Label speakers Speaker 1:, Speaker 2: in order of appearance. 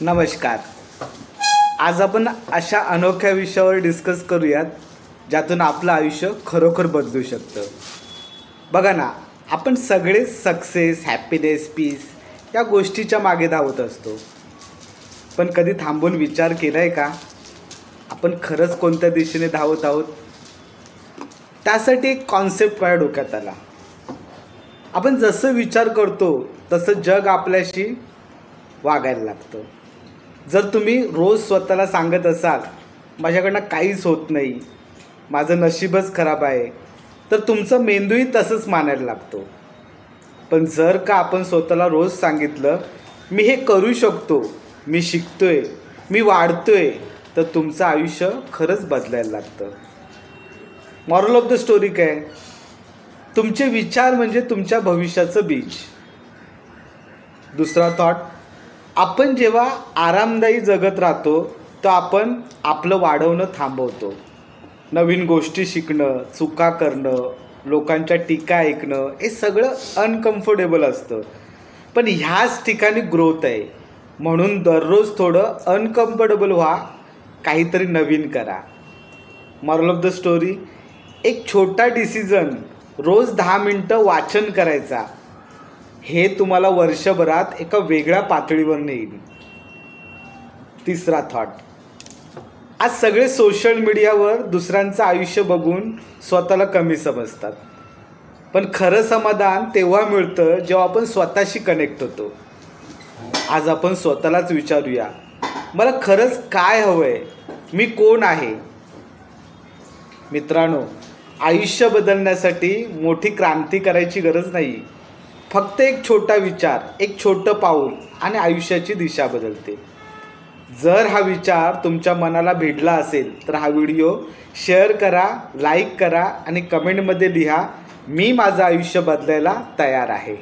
Speaker 1: नमस्कार. आज आपण अशा अनोख्या विषयावर डिस्कस करूयात ज्यातून आपलं आयुष्य खरोखर बदलू शकतं. बघा ना, आपण सगळे सक्सेस, हॅपीनेस, पीस या गोष्टीच्या मागे धावत असतो. पण कधी थांबून विचार केला आहे का, आपण खरंच कोणत्या दिशेने धावत आहोत? त्यासाठी एक कॉन्सेप्ट माझ्या डोक्यात आला. आपण जसं विचार करतो तसं जग आपल्याशी वागायला लागतं. जर तुम्ही रोज स्वतःला सांगत असाल माझ्याकडनं काहीच होत नाही, माझं नशीबच खराब आहे, तर तुमचं मेंदूही तसंच मानायला लागतो. पण जर का आपण स्वतःला रोज सांगितलं मी हे करू शकतो, मी शिकतोय, मी वाढतोय, तर तुमचं आयुष्य खरंच बदलायला लागतं. मॉरल ऑफ द स्टोरी काय? तुमचे विचार म्हणजे तुमच्या भविष्याचं बीज. दुसरा थॉट, आपण जेव्हा आरामदायी जगत राहतो तर आपण आपलं वाढवणं थांबवतो. नवीन गोष्टी शिकणं, चुका करणं, लोकांच्या टीका ऐकणं हे सगळं अनकम्फर्टेबल असतं. पण ह्याच ठिकाणी ग्रोथ आहे. म्हणून दररोज थोडं अनकम्फर्टेबल व्हा, काहीतरी नवीन करा. मॉरल ऑफ द स्टोरी, एक छोटा डिसिजन, रोज 10 मिनटं वाचन करायचा, हे तुम्हाला वर्षभरात एका वेगळ्या पातळीवर नेईल. तिसरा थॉट, आज सगळे सोशल मीडियावर दुसऱ्यांचं आयुष्य बघून स्वतःला कमी समजतात. पण खरं समाधान तेव्हा मिळतं जेव्हा आपण स्वतःशी कनेक्ट होतो. आज आपण स्वतःलाच विचारूया, मला खरंच काय हवं आहे, मी कोण आहे? मित्रांनो, आयुष्य बदलण्यासाठी मोठी क्रांती करायची गरज नाही. फक्त एक छोटा विचार, एक छोटं पाऊल आणि आयुष्याची दिशा बदलते. जर हा विचार तुमच्या मनाला भिडला असेल तर हा व्हिडिओ शेअर करा, लाईक करा आणि कमेंटमध्ये लिहा, मी माझं आयुष्य बदलायला तयार आहे.